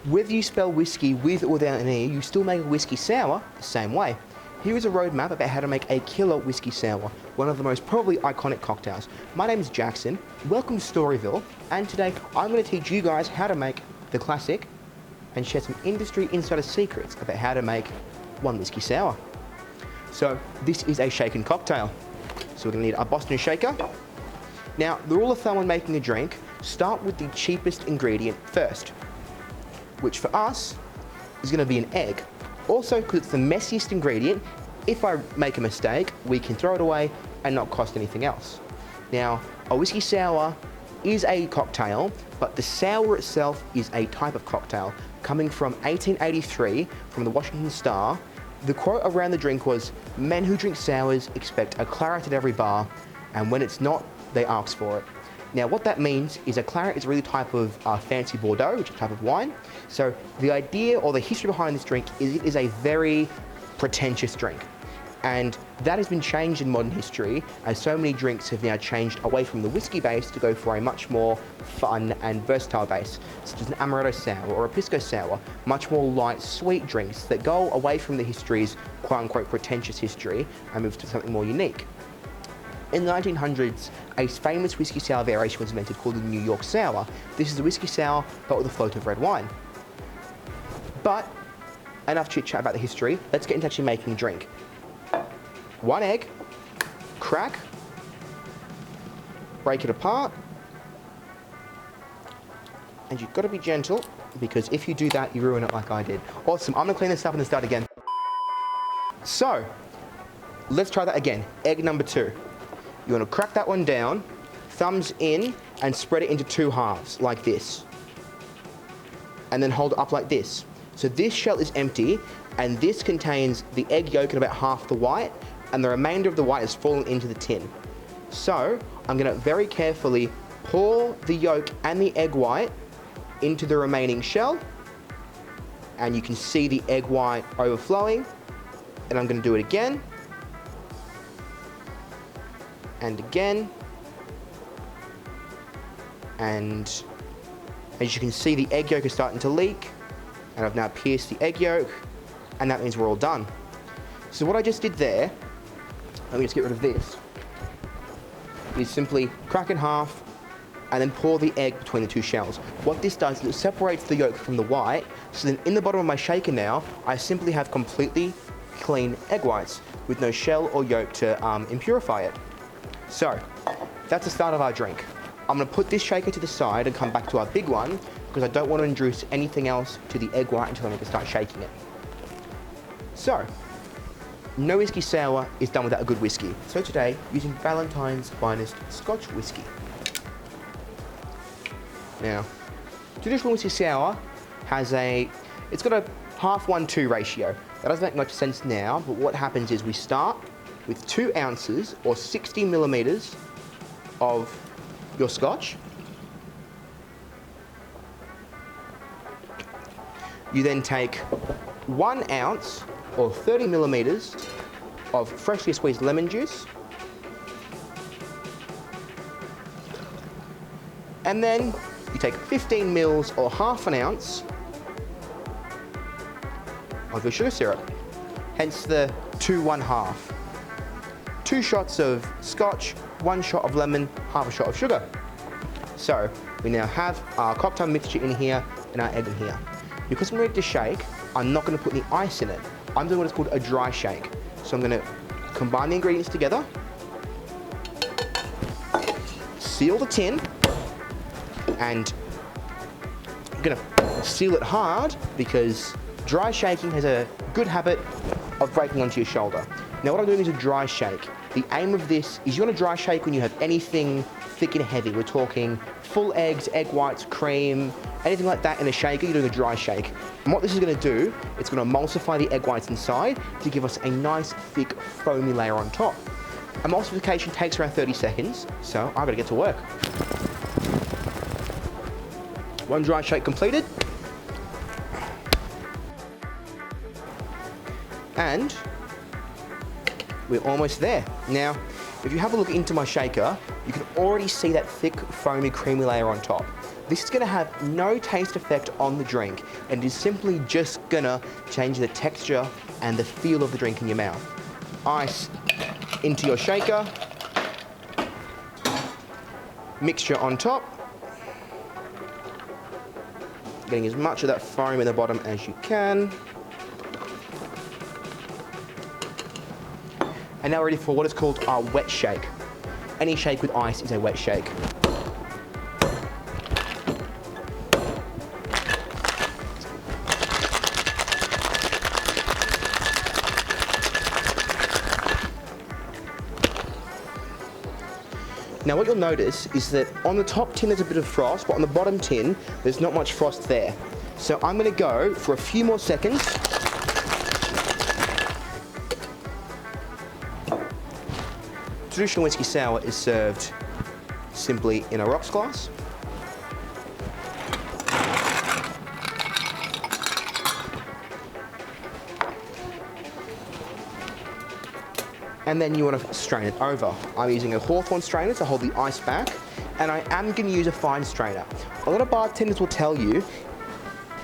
Whether you spell whiskey with or without an E, you still make a whiskey sour the same way. Here is a roadmap about how to make a killer whiskey sour, one of the most probably iconic cocktails. My name is Jackson, welcome to Storyville, and today I'm going to teach you guys how to make the classic and share some industry insider secrets about how to make one whiskey sour. So this is a shaken cocktail. So we're going to need a Boston shaker. Now, the rule of thumb when making a drink, start with the cheapest ingredient first, which for us is going to be an egg. Also, because it's the messiest ingredient, if I make a mistake, we can throw it away and not cost anything else. Now, a whiskey sour is a cocktail, but the sour itself is a type of cocktail. Coming from 1883, from the Washington Star, the quote around the drink was, "Men who drink sours expect a claret at every bar, and when it's not, they ask for it." Now, what that means is a claret is a really type of fancy Bordeaux, which is a type of wine. So the idea or the history behind this drink is it is a very pretentious drink. And that has been changed in modern history, as so many drinks have now changed away from the whiskey base to go for a much more fun and versatile base, such as an amaretto sour or a pisco sour, much more light, sweet drinks that go away from the history's quote-unquote pretentious history and move to something more unique. In the 1900s, a famous whiskey sour variation was invented called the New York Sour. This is a whiskey sour, but with a float of red wine. But enough chit-chat about the history, let's get into actually making a drink. 1 egg, crack, break it apart, and you've got to be gentle, because if you do that, you ruin it like I did. Awesome, I'm gonna clean this up and then start again. So, let's try that again. Egg number 2. You want to crack that one down, thumbs in, and spread it into 2 halves, like this. And then hold it up like this. So this shell is empty, and this contains the egg yolk and about half the white, and the remainder of the white is fallen into the tin. So I'm going to very carefully pour the yolk and the egg white into the remaining shell, and you can see the egg white overflowing, and I'm going to do it again. And again, and as you can see, the egg yolk is starting to leak, and I've now pierced the egg yolk, and that means we're all done. So what I just did there, let me just get rid of this, is simply crack in half and then pour the egg between the 2 shells. What this does is it separates the yolk from the white, so then in the bottom of my shaker now, I simply have completely clean egg whites with no shell or yolk to impurify it. So, that's the start of our drink. I'm going to put this shaker to the side and come back to our big one, because I don't want to introduce anything else to the egg white until I need to start shaking it. So, no whiskey sour is done without a good whiskey. So today, using Valentine's Finest Scotch whiskey. Now, traditional whiskey sour has it's got a 1/2 ratio. That doesn't make much sense now, but what happens is we start with 2 ounces or 60 millimeters of your scotch. You then take 1 ounce or 30 millimeters of freshly squeezed lemon juice. And then you take 15 mils or 1/2 ounce of your sugar syrup, hence the 2-1/2. 2 shots of scotch, 1 shot of lemon, 1/2 shot of sugar. So we now have our cocktail mixture in here and our egg in here. Because I'm ready to shake, I'm not going to put any ice in it. I'm doing what is called a dry shake. So I'm going to combine the ingredients together, seal the tin, and I'm going to seal it hard because dry shaking has a good habit of breaking onto your shoulder. Now what I'm doing is a dry shake. The aim of this is you want to dry shake when you have anything thick and heavy. We're talking full eggs, egg whites, cream, anything like that in a shaker, you're doing a dry shake. And what this is going to do, it's going to emulsify the egg whites inside to give us a nice thick foamy layer on top. Emulsification takes around 30 seconds, so I've got to get to work. 1 dry shake completed. And we're almost there. Now, if you have a look into my shaker, you can already see that thick, foamy, creamy layer on top. This is gonna have no taste effect on the drink and is simply just gonna change the texture and the feel of the drink in your mouth. Ice into your shaker, mixture on top, getting as much of that foam in the bottom as you can. And now we're ready for what is called our wet shake. Any shake with ice is a wet shake. Now what you'll notice is that on the top tin there's a bit of frost, but on the bottom tin there's not much frost there. So I'm going to go for a few more seconds. Traditional whiskey sour is served simply in a rocks glass. And then you want to strain it over. I'm using a Hawthorn strainer to hold the ice back, and I am going to use a fine strainer. A lot of bartenders will tell you,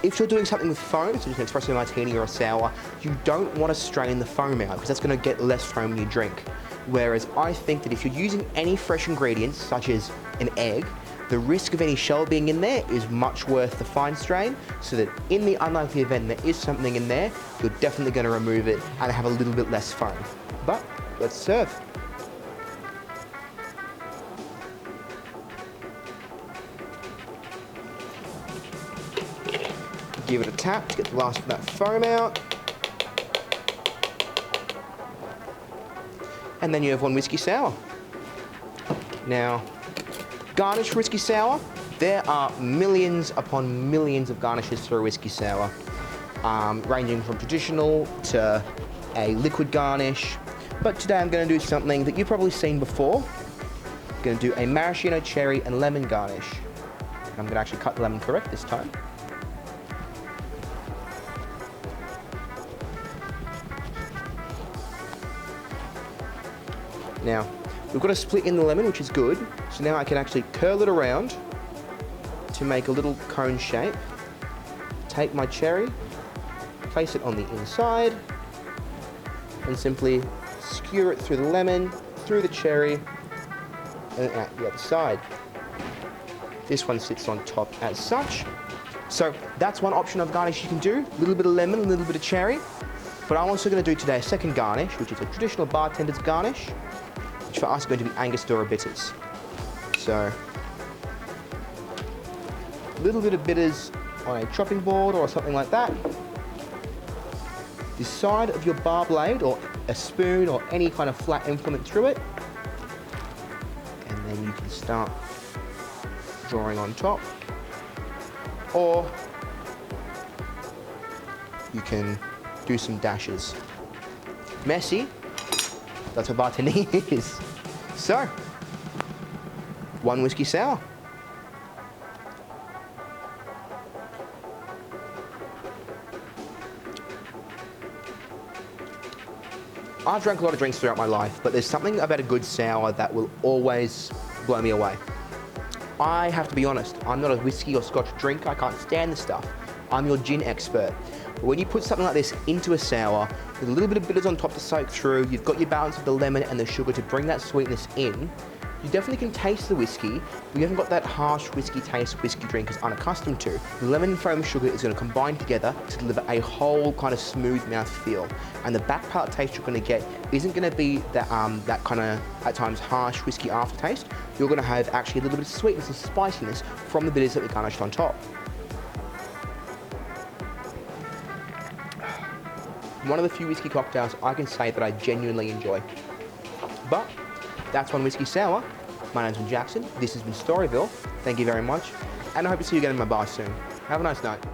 if you're doing something with foam, such as an espresso martini or a sour, you don't want to strain the foam out, because that's going to get less foam in your drink. Whereas I think that if you're using any fresh ingredients, such as an egg, the risk of any shell being in there is much worth the fine strain, so that in the unlikely event there is something in there, you're definitely going to remove it and have a little bit less foam. But let's serve. Give it a tap to get the last of that foam out. And then you have one whiskey sour. Now, Garnish whiskey sour, there are millions upon millions of garnishes for a whiskey sour, ranging from traditional to a liquid garnish. But today I'm going to do something that you've probably seen before. I'm going to do a maraschino cherry and lemon garnish. I'm going to actually cut the lemon correct this time. Now, we've got a split in the lemon, which is good. So now I can actually curl it around to make a little cone shape. Take my cherry, place it on the inside, and simply skewer it through the lemon, through the cherry, and out the other side. This one sits on top as such. So that's one option of garnish you can do. A little bit of lemon, a little bit of cherry. But I'm also going to do today a second garnish, which is a traditional bartender's garnish, which for us is going to be Angostura bitters. So, a little bit of bitters on a chopping board or something like that. The side of your bar blade or a spoon or any kind of flat implement through it. And then you can start drawing on top. Or you can do some dashes. Messy, that's what bartending is. So, one whiskey sour. I've drank a lot of drinks throughout my life, but there's something about a good sour that will always blow me away. I have to be honest, I'm not a whiskey or scotch drinker, I can't stand the stuff. I'm your gin expert. But when you put something like this into a sour, with a little bit of bitters on top to soak through, you've got your balance of the lemon and the sugar to bring that sweetness in, you definitely can taste the whiskey, but you haven't got that harsh whiskey taste whiskey drinkers are unaccustomed to. The lemon and foam sugar is going to combine together to deliver a whole kind of smooth mouth feel. And the back palate taste you're going to get isn't going to be that kind of, at times, harsh whiskey aftertaste. You're going to have actually a little bit of sweetness and spiciness from the bitters that we garnished on top. One of the few whiskey cocktails I can say that I genuinely enjoy. But that's one whiskey sour. My name's been Jackson. This has been Storyville. Thank you very much. And I hope to see you again in my bar soon. Have a nice night.